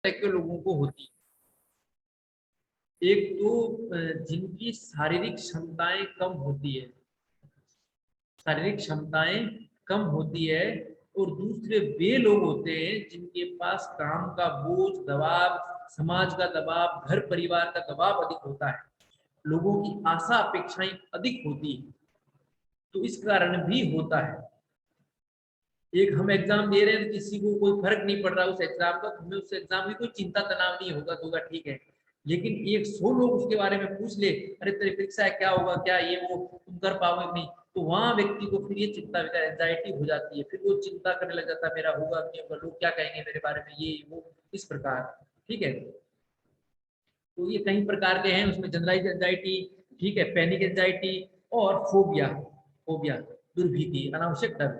तरह के लोगों को होती है। एक तो जिनकी शारीरिक क्षमताएं कम होती है, शारीरिक क्षमताएं कम होती है, और दूसरे वे लोग होते हैं जिनके पास काम का बोझ, दबाव, समाज का दबाव, घर परिवार का दबाव अधिक होता है, लोगों की आशा अपेक्षाएं अधिक होती है, तो इस कारण भी होता है। एक हम एग्जाम दे रहे हैं तो किसी को कोई फर्क नहीं पड़ रहा उस एग्जाम का, हमें उस एग्जाम की कोई चिंता तनाव नहीं होगा, तो होगा ठीक है। लेकिन 100 लोग उसके बारे में पूछ ले, अरे तेरी परीक्षा है, क्या होगा, क्या ये वो, तुम कर पाओगे नहीं, तो वहां व्यक्ति को फिर ये चिंता विकार एंजाइटी हो जाती है, फिर वो चिंता करने लग जाता है, मेरा होगा नहीं होगा, लोग क्या कहेंगे मेरे बारे में, ये वो, इस प्रकार। ठीक है, तो ये कई प्रकार के हैं, उसमें जनरलाइज एंजाइटी, ठीक है, पैनिक एंजाइटी, और फोबिया, फोबिया दुर्भीति, अनावश्यक डर।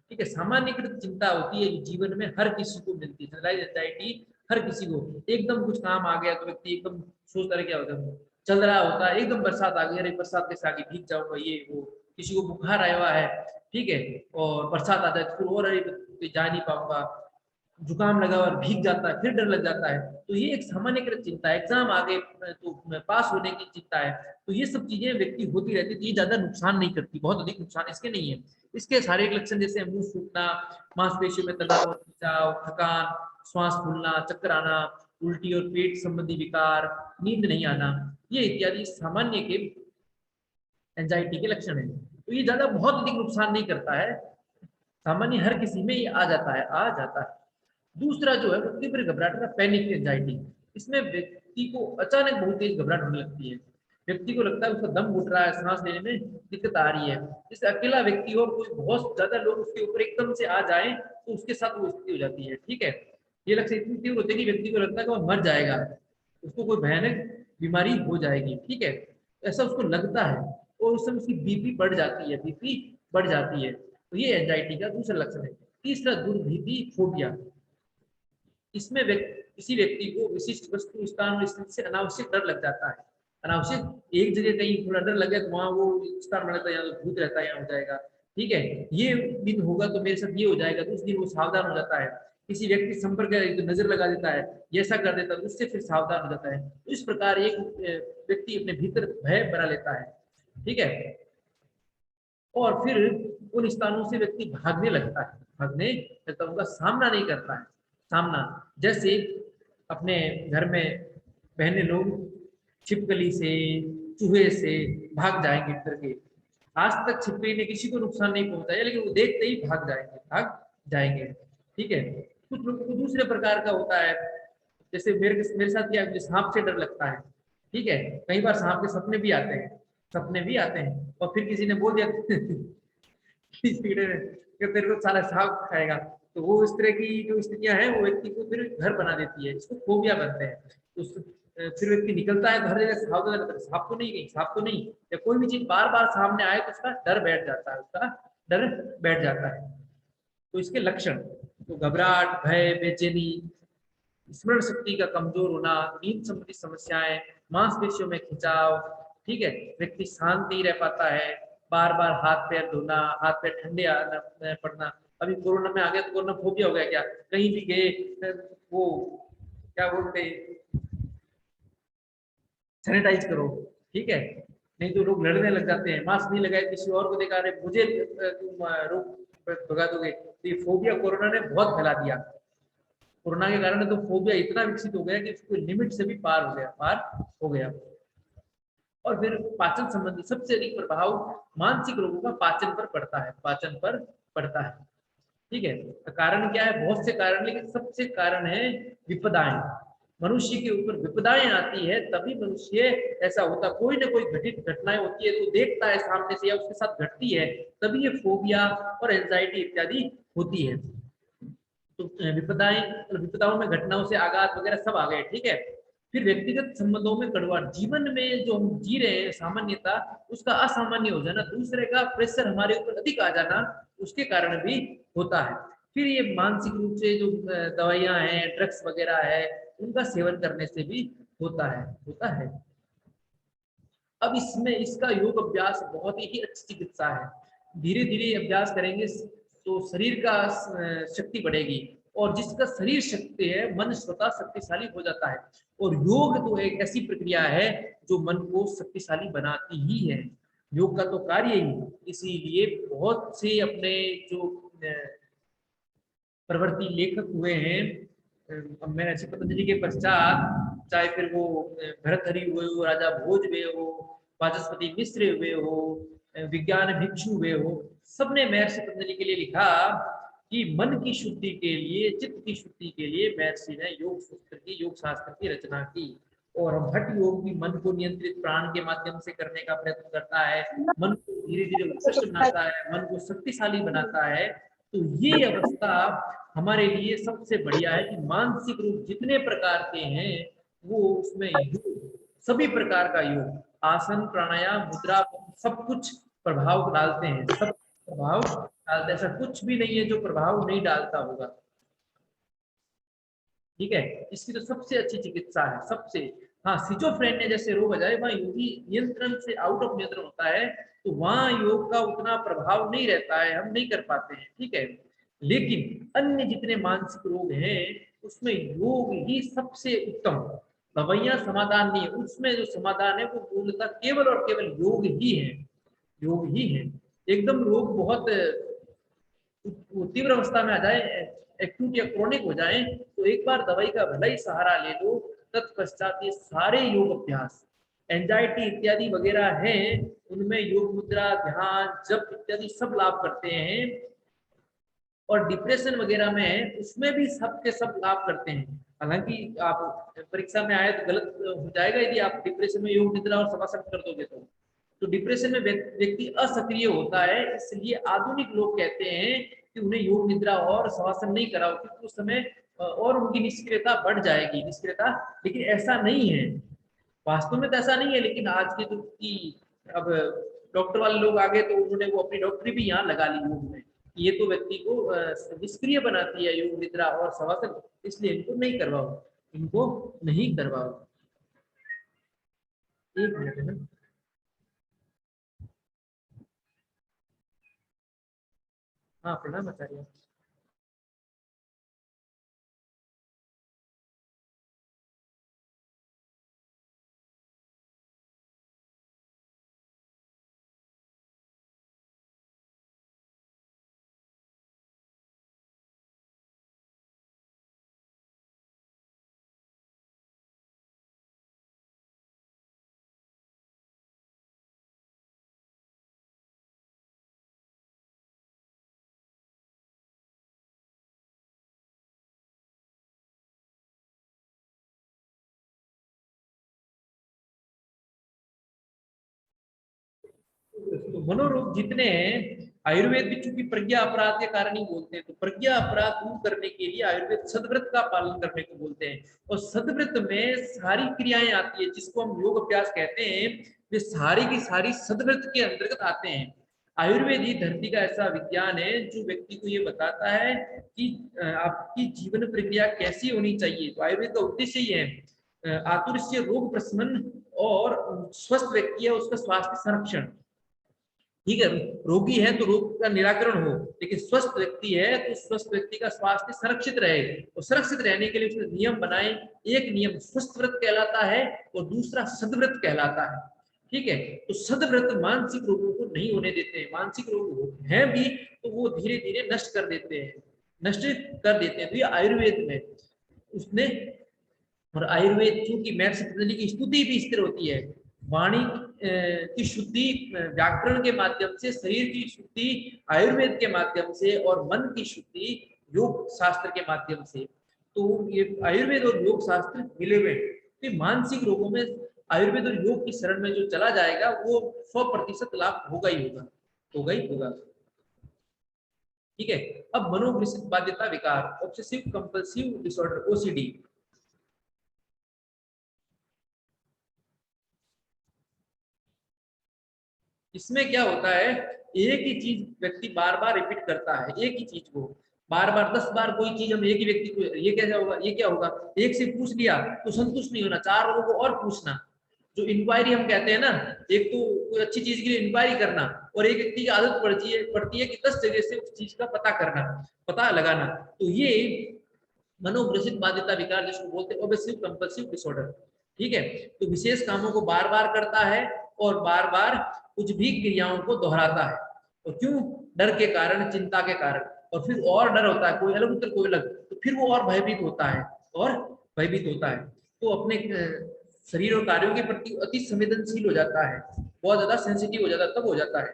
ठीक है, सामान्यकृत चिंता होती है जो जीवन में हर किसी को मिलती है। जनरलाइज एंजाइटी हर किसी को, एकदम कुछ काम आ गया तो व्यक्ति एकदम सोचता रहे क्या होता है, चल रहा होता है, एकदम बरसात आ गई, अरे बरसात कैसे आगे भीग जाऊंगा, ये वो, किसी को बुखार आया हुआ है, ठीक है, और बरसात आ जाए तो फिर और, अरे जा नहीं पाऊंगा, जुकाम लगा और भीग जाता है, फिर डर लग जाता है। तो ये एक सामान्यकृत चिंता है। एग्जाम आगे तो पास होने की चिंता है, तो ये सब चीजें व्यक्ति होती रहती है, तो ये ज्यादा नुकसान नहीं करती, बहुत अधिक नुकसान इसके नहीं है। इसके शारीरिक लक्षण जैसे मुंह सूखना, मांसपेशियों में तनाव और खिंचाव, थकान, श्वास फूलना, चक्कर आना, उल्टी और पेट संबंधी विकार, नींद नहीं आना, ये इत्यादि सामान्य के एंजाइटी के लक्षण है। तो ये ज्यादा बहुत अधिक नुकसान नहीं करता है, सामान्य हर किसी में ये आ जाता है, आ जाता है। दूसरा जो है वो तीव्र घबराहट का पैनिक एंजाइटी। इसमें व्यक्ति को अचानक बहुत तेज घबराहट होने लगती है, व्यक्ति को लगता है उसका दम घुट रहा है, सांस लेने में दिक्कत आ रही है। जैसे अकेला व्यक्ति हो, कोई बहुत ज्यादा लोग उसके ऊपर एकदम से आ जाए तो उसके साथ वो स्थिति हो जाती है। ठीक है, ये लक्षण इतनी तीव्र होती है कि व्यक्ति को लगता है कि वो मर जाएगा, उसको कोई भयानक बीमारी हो जाएगी। ठीक है, ऐसा उसको लगता है, और उस समय उसकी बीपी बढ़ जाती है, बीपी बढ़ जाती है। तो ये एंजाइटी का दूसरा लक्षण है। तीसरा दुर्भीति फोबिया। इसमें किसी व्यक्ति को विशिष्ट वस्तु, स्थान और स्थिति से अनावश्यक डर लग जाता है। अनावश्यक एक जगह कहीं थोड़ा डर लगे तो वहां वो स्थान बनाता है, यहाँ तो भूत रहता है, यहाँ हो जाएगा, ठीक है, ये दिन होगा तो मेरे साथ ये हो जाएगा, तो उस दिन वो सावधान हो जाता है। किसी व्यक्ति संपर्क तो नजर लगा देता है, ये ऐसा कर देता है, उससे फिर सावधान हो जाता है। तो इस प्रकार एक व्यक्ति अपने भीतर भय बना लेता है। ठीक है, और फिर उन स्थानों से व्यक्ति भागने लगता है, भागने लगता है, उनका सामना नहीं करता है। सामना, जैसे अपने घर में बहने लोग छिपकली से, चूहे से भाग जाएंगे करके, आज तक छिपकली ने किसी को नुकसान नहीं पहुंचाया, लेकिन वो देखते ही भाग जाएंगे, भाग जाएंगे। ठीक है, कुछ लोगों को दूसरे प्रकार का होता है, जैसे मेरे साथ क्या, मुझे सांप से डर लगता है। ठीक है, कई बार सांप के सपने भी आते हैं, सपने भी आते हैं, और फिर किसी ने बोल दिया कि तेरे को सारा सांप खाएगा, तो वो इस तरह की जो स्थितियां हैं वो व्यक्ति को फिर घर बना देती है, इसको फोबिया बनते हैं। तो फिर व्यक्ति निकलता है तो हर जगह सावधान रहता है, सांप तो नहीं, कहीं सांप तो नहीं, या कोई भी चीज बार बार सामने आए तो उसका डर बैठ जाता है, उसका डर बैठ जाता है। तो इसके लक्षण तो घबराहट, भय, बेचैनी, स्मरण शक्ति का कमजोर होना, नींद संबंधी समस्याएं, मांसपेशियों में खिंचाव, ठीक है, व्यक्ति शांत नहीं रह पाता है, बार बार हाथ पैर धोना, हाथ पैर ठंडे आना पड़ना। अभी कोरोना में आ गया तो कोरोना फोबिया हो गया क्या, कहीं भी गए वो क्या बोलते हैं, सैनिटाइज करो, ठीक है, नहीं तो लोग लड़ने लग जाते हैं, मास्क नहीं लगाए किसी और को देखा, अरे मुझे तुम रोग भगा दोगे, तो ये फोबिया कोरोना ने बहुत फैला दिया। कोरोना के कारण तो फोबिया इतना विकसित हो गया कि उसको लिमिट से भी पार हो गया, पार हो गया। और फिर पाचन संबंधी सबसे अधिक प्रभाव मानसिक रोगों का पाचन पर पड़ता है, पाचन पर पड़ता है। ठीक है, तो कारण क्या है, बहुत से कारण, लेकिन सबसे कारण है विपदाएं। मनुष्य के ऊपर विपदाएं आती है तभी मनुष्य ऐसा होता, कोई ना कोई घटित घटनाएं होती है तो देखता है सामने से या उसके साथ घटती है, तभी ये फोबिया और एंजाइटी इत्यादि होती है। तो विपदाएं, विपदाओं में घटनाओं से आघात वगैरह सब आ गए। ठीक है, फिर व्यक्तिगत संबंधों में कड़वाहट, जीवन में जो हम जी रहे हैं सामान्यता, उसका असामान्य हो जाना, दूसरे का प्रेशर हमारे ऊपर अधिक आ जाना, उसके कारण भी होता है। फिर ये मानसिक रूप से जो दवाइयां हैं, ड्रग्स वगैरह है, उनका सेवन करने से भी होता है, होता है। अब इसमें इसका योग अभ्यास बहुत ही अच्छी चिकित्सा है। धीरे धीरे अभ्यास करेंगे तो शरीर का शक्ति बढ़ेगी, और जिसका शरीर शक्ति है, मन स्वतः शक्तिशाली हो जाता है। और योग तो एक ऐसी प्रक्रिया है जो मन को शक्तिशाली बनाती ही है। योग का तो कार्य ही, इसीलिए बहुत से अपने जो प्रवृत्ति लेखक हुए हैं, महर्षि पतंजलि के पश्चात, चाहे फिर वो भरतहरि हुए हो, राजा भोज हुए हो, वाचस्पति मिश्र हुए हो, विज्ञान भिक्षु हुए हो, सबने महर्षि पतंजलि के लिए लिखा कि मन की शुद्धि के लिए, चित्त की शुद्धि के लिए महर्षि ने योग शास्त्र की रचना की। और हठ योग भी मन को नियंत्रित प्राण के माध्यम से करने का प्रयत्न करता है, मन को धीरे धीरे उत्कृष्ट बनाता है, मन को शक्तिशाली बनाता है। तो ये अवस्था हमारे लिए सबसे बढ़िया है कि मानसिक रूप जितने प्रकार के हैं वो उसमें योग, सभी प्रकार का योग, आसन प्राणायाम मुद्रा सब कुछ प्रभाव डालते हैं, सब प्रभाव डालते हैं, ऐसा कुछ भी नहीं है जो प्रभाव नहीं डालता होगा। ठीक है, इसकी तो सबसे अच्छी चिकित्सा है, सबसे। हाँ, सिजोफ्रेनिया जैसे रोग आ जाए वहां योगी नियंत्रण से आउट ऑफ नियंत्रण होता है, तो वहां योग का उतना प्रभाव नहीं रहता है, हम नहीं कर पाते हैं। ठीक है, लेकिन अन्य जितने मानसिक रोग हैं उसमें योग ही सबसे उत्तम, दवाइयां समाधान नहीं है, उसमें जो समाधान है वो मूलतः केवल और केवल योग ही है, योग ही है। एकदम रोग बहुत तीव्र अवस्था में आ जाए, एक्यूट या क्रोनिक हो जाए, तो एक बार दवाई का भला ही सहारा ले लो, तत्पश्चात ये सारे योग अभ्यास, एंजाइटी इत्यादि वगैरह हैं, उनमें योग मुद्रा, ध्यान, जप इत्यादि सब लाभ करते हैं। और डिप्रेशन वगैरह में उसमें भी सब के सब लाभ करते हैं। हालांकि आप परीक्षा में आए तो गलत हो जाएगा यदि आप डिप्रेशन में योग निद्रा और शवासन कर दोगे तो डिप्रेशन में व्यक्ति असक्रिय होता है, इसलिए आधुनिक लोग कहते हैं कि उन्हें योग निद्रा और शवासन नहीं कराओ, क्योंकि उस समय और उनकी निष्क्रियता बढ़ जाएगी, निष्क्रियता। लेकिन ऐसा नहीं है, वास्तव में तो ऐसा नहीं है, लेकिन आज के जो की अब डॉक्टर वाले लोग आ गए तो उन्होंने वो अपनी डॉक्टरी भी यहाँ लगा ली योग में। ये तो व्यक्ति को निष्क्रिय बनाती है योग निद्रा और शवासन, इसलिए इनको नहीं करवाओ, इनको नहीं करवाओ। एक मिनट है ना। हाँ, प्रणाम आचार्य। तो मनोरोग जितने हैं, आयुर्वेद भी चूंकि प्रज्ञा अपराध के कारण ही बोलते हैं, तो प्रज्ञा अपराध दूर करने के लिए आयुर्वेद सदव्रत का पालन करने को बोलते हैं। और सदव्रत में सारी क्रियाएं आती है, जिसको हम योग अभ्यास कहते हैं, वे सारी की सारी सदव्रत के अंतर्गत आते हैं। आयुर्वेद ही धरती का ऐसा विज्ञान है जो व्यक्ति को ये बताता है कि आपकी जीवन प्रक्रिया कैसी होनी चाहिए। तो आयुर्वेद का उद्देश्य ही है आतुर रोग प्रशमन, और स्वस्थ व्यक्ति है उसका स्वास्थ्य संरक्षण। ठीक है, रोगी है तो रोग का निराकरण हो, लेकिन स्वस्थ व्यक्ति है तो स्वस्थ व्यक्ति का स्वास्थ्य संरक्षित रहे, और सुरक्षित रहने के लिए उसने नियम बनाए। एक नियम स्वस्थ व्रत कहलाता है और दूसरा सदव्रत कहलाता है। ठीक है, तो सदव्रत मानसिक रोगों को नहीं होने देते हैं, मानसिक रोग हैं भी तो वो धीरे धीरे नष्ट कर देते हैं, नष्ट कर देते हैं। तो ये आयुर्वेद में उसने, और आयुर्वेद चूंकि महर्षि पतंजलि की स्तुति भी स्थिर होती है, वाणी की शुद्धि व्याकरण के माध्यम से, शरीर की शुद्धि आयुर्वेद के माध्यम से, और मन की शुद्धि योग शास्त्र के माध्यम से। तो ये आयुर्वेद और योग शास्त्र मिले हुए, तो मानसिक रोगों में आयुर्वेद और योग की शरण में जो चला जाएगा वो 100% लाभ होगा ही होगा, होगा ही होगा। ठीक है, अब मनोविकृत बाध्यता विकार, ऑब्सेसिव कंपल्सिव डिसऑर्डर, ओसीडी। इसमें क्या होता है, एक ही चीज व्यक्ति बार बार रिपीट करता है, एक ही चीज को बार बार 10 बार कोई चीज हम एक ही व्यक्ति को, ये कैसे होगा, ये क्या होगा, एक से पूछ लिया तो संतुष्ट नहीं होना, 4 लोगों को और पूछना, जो इंक्वायरी हम कहते हैं ना, एक तो कोई अच्छी चीज के लिए इंक्वायरी करना, और एक व्यक्ति की आदत पड़ती है कि 10 जगह से उस चीज का पता करना, पता लगाना। तो ये मनोग्रसित बाध्यता विकार जिसको बोलते हैं ऑब्सेसिव कंपल्सिव डिसऑर्डर। ठीक है, तो विशेष कामों को बार बार करता है और बार बार कुछ भी क्रियाओं को दोहराता है। और क्यों? डर के कारण, चिंता के कारण। और फिर और डर होता है, कोई अलग उत्तर कोई अलग, तो फिर वो और भयभीत होता है, और भयभीत होता है, तो अपने शरीर और कार्यों के प्रति अति संवेदनशील हो जाता है, बहुत ज्यादा सेंसिटिव हो जाता है, तब हो जाता है।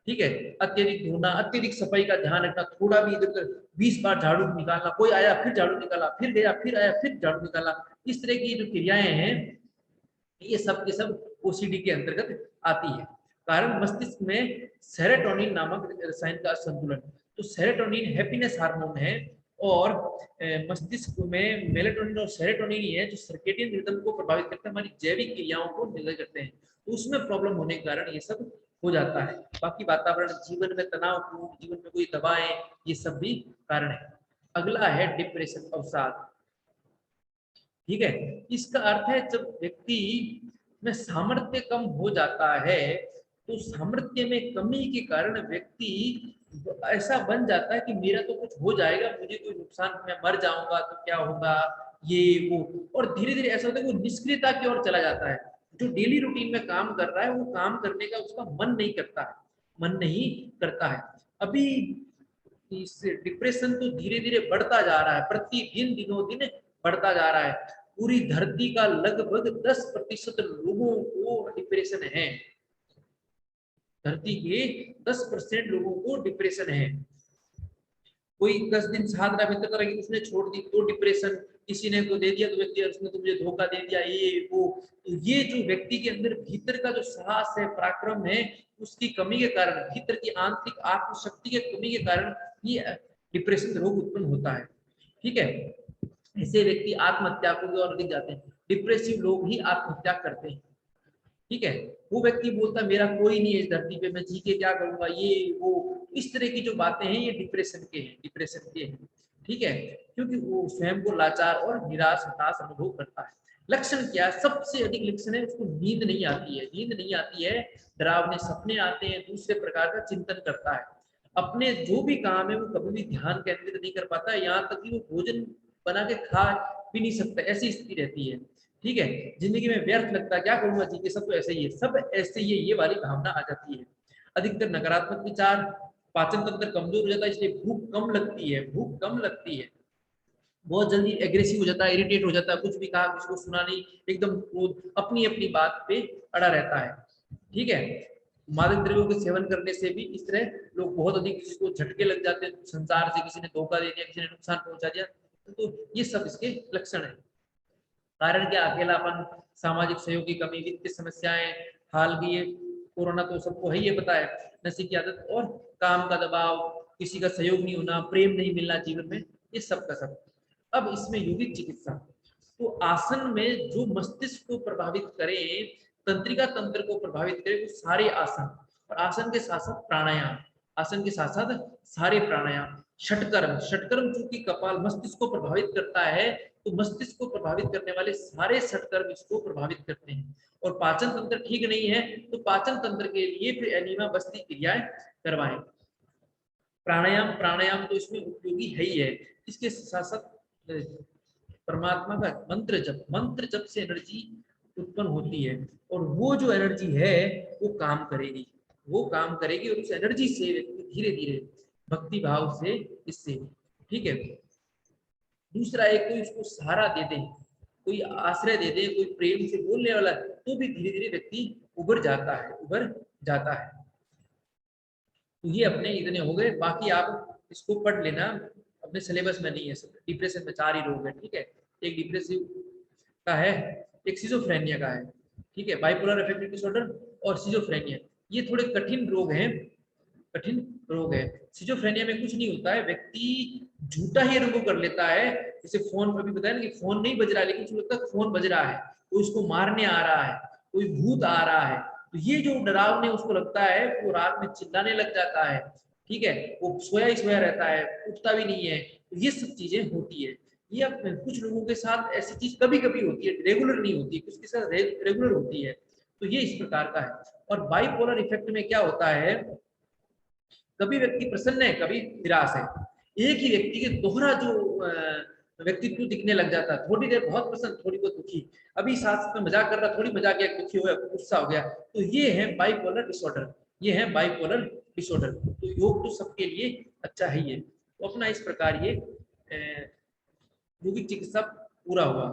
ठीक है, अत्यधिक धोना, अत्यधिक सफाई का ध्यान रखना, थोड़ा भी इधर उधर 20 बार झाड़ू निकालना, कोई आया फिर झाड़ू निकाला, फिर गया फिर आया फिर झाड़ू निकाला, इस तरह की जो क्रियाएं हैं ये सब के सब ओसीडी के अंतर्गत आती है। कारण मस्तिष्क में सेरोटोनिन नामक रसायन का संतुलन। तो सेरोटोनिन हैप्पीनेस हार्मोन है, और मस्तिष्क में मेलेटोनिन और सेरोटोनिन ही है जो सर्केडियन रिदम को प्रभावित करते हैं, हमारी जैविक क्रियाओं को निर्धारित करते हैं। तो उसमें प्रॉब्लम होने के कारण ये सब हो जाता है। बाकी वातावरण, जीवन में तनाव, जीवन में कोई दवाएं, ये सब भी कारण है। अगला है डिप्रेशन, अवसाद। ठीक है, इसका अर्थ है जब व्यक्ति में सामर्थ्य कम हो जाता है, तो सामर्थ्य में कमी के कारण व्यक्ति ऐसा बन जाता है कि मेरा तो कुछ हो जाएगा, मुझे कोई नुकसान, मैं मर जाऊंगा तो क्या होगा, ये वो, और धीरे धीरे ऐसा होता है कि वो निष्क्रियता की ओर चला जाता है। जो डेली रूटीन में काम कर रहा है वो काम करने का उसका मन नहीं करता है, मन नहीं करता है। अभी इस डिप्रेशन तो धीरे धीरे बढ़ता जा रहा है, प्रतिदिन दिनों दिन बढ़ता जा रहा है। पूरी धरती का लगभग 10% लोगों को डिप्रेशन है, धरती के 10% लोगों को डिप्रेशन है। कोई 10 दिन साधना मित्रता रही, उसने छोड़ दी तो डिप्रेशन, किसी ने को दे दिया तो व्यक्ति, उसने तो मुझे धोखा दे दिया, ये वो। तो ये जो व्यक्ति के अंदर भीतर का जो साहस है, पराक्रम है, उसकी कमी के कारण, भीतर की आंतरिक आत्मशक्ति के कमी के कारण ये डिप्रेशन रोग उत्पन्न होता है। ठीक है, ऐसे व्यक्ति आत्महत्या को और अधिक जाते हैं, डिप्रेसिव लोग ही आत्महत्या करते हैं। ठीक है, वो व्यक्ति बोलता मेरा कोई नहीं है इस धरती पे, मैं जी के क्या करूंगा, ये वो, इस तरह की जो बातें हैं ये डिप्रेशन के हैं, डिप्रेशन के हैं। ठीक है, क्योंकि वो स्वयं को लाचार और निराश हताश अनुभव करता है। लक्षण क्या है? सबसे अधिक लक्षण है उसको नींद नहीं आती है, नींद नहीं आती है, डरावने सपने आते हैं, दूसरे प्रकार का चिंतन करता है, अपने जो भी काम है वो कभी भी ध्यान केंद्रित नहीं कर पाता, यहाँ तक कि वो भोजन बना के खा भी नहीं सकता, ऐसी स्थिति रहती है। ठीक है, जिंदगी में व्यर्थ लगता है, क्या करूंगा जी के, सब तो ऐसे ही है, सब ऐसे ही है, ये वाली भावना आ जाती है। अधिकतर नकारात्मक विचार, पाचन तंत्र कमजोर हो जाता है, इसलिए भूख कम लगती है, भूख कम लगती है, बहुत जल्दी एग्रेसिव हो जाता है, इरिटेट हो जाता है, कुछ भी कहा किसी को सुना नहीं, एकदम क्रोध, अपनी अपनी बात पे अड़ा रहता है। ठीक है, मादक द्रव्यों के सेवन करने से भी इस तरह लोग बहुत अधिक, किसी को झटके लग जाते हैं संसार से, किसी ने धोखा दे दिया, किसी ने नुकसान पहुंचा दिया, तो ये सब इसके लक्षण है। कारण क्या? अकेलापन, सामाजिक सहयोग की कमी, वित्तीय समस्याएं, हाल की ये कोरोना तो सबको है ये पता है, नशे की आदत और काम का दबाव, किसी का सहयोग नहीं होना, प्रेम नहीं मिलना जीवन में, ये सब का सब। अब इसमें योगिक चिकित्सा, तो आसन में जो मस्तिष्क को प्रभावित करे, तंत्रिका तंत्र को प्रभावित करे, वो सारे आसन, और आसन के साथ साथ प्राणायाम, आसन के साथ साथ सारे प्राणायाम, षटकर्म, षटकर्म चूंकि कपाल मस्तिष्क को प्रभावित करता है, तो मस्तिष्क को प्रभावित करने वाले सारे षटकर्म इसको प्रभावित करते हैं। और पाचन तंत्र ठीक नहीं है तो पाचन तंत्र के लिए फिर एनिमा बस्ती क्रियाएं करवाएं। प्राणायाम, प्राणायाम तो इसमें उपयोगी है ही है, इसके साथ साथ परमात्मा का मंत्र जप, मंत्र जप से एनर्जी उत्पन्न होती है, और वो जो एनर्जी है वो काम करेगी, वो काम करेगी, और उस एनर्जी से व्यक्ति धीरे धीरे भक्ति भाव से इससे। ठीक है, दूसरा एक कोई उसको सहारा दे दे, कोई आश्रय दे दे, कोई प्रेम से बोलने वाला, तो भी धीरे धीरे व्यक्ति उभर जाता है, उभर जाता है। तो ये अपने इतने हो गए, बाकी आप इसको पढ़ लेना, अपने सिलेबस में नहीं है सब। डिप्रेशन में 4 ही रोग है। ठीक है, एक डिप्रेसिव का है, एक सिजोफ्रेनिया का है, ठीक है, बाइपोलर अफेक्टिव डिसऑर्डर और सिजोफ्रेनिया, ये थोड़े कठिन रोग हैं, कठिन रोग है। सिजोफ्रेनिया में कुछ नहीं होता है, व्यक्ति झूठा ही अनुभव कर लेता है, जैसे फोन पर भी बताया ना कि फोन नहीं बज रहा है, लेकिन उसको लगता है फोन बज रहा है, कोई उसको मारने आ रहा है, कोई भूत आ रहा है, तो ये जो डरावने उसको लगता है, वो रात में चिल्लाने लग जाता है। ठीक है, वो सोया ही सोया रहता है, उठता भी नहीं है, तो ये सब चीजें होती है। ये कुछ लोगों के साथ ऐसी चीज कभी कभी होती है, रेगुलर नहीं होती, कुछ के साथ रेगुलर होती है, तो ये इस प्रकार का है। और बाइपोलर इफेक्ट में क्या होता है, कभी व्यक्ति प्रसन्न है, कभी निराश है, एक ही व्यक्ति के दोहरा जो व्यक्तित्व दिखने लग जाता है, थोड़ी देर बहुत प्रसन्न, थोड़ी बहुत दुखी, अभी साथ में मजाक कर रहा, थोड़ी मजाक किया, दुखी हो गया, गुस्सा हो गया। तो ये है बाइपोलर डिसऑर्डर, ये है बाइपोलर डिसऑर्डर। तो योग तो सबके लिए अच्छा है। ये तो अपना इस प्रकार ये योगिक चिकित्सा पूरा हुआ।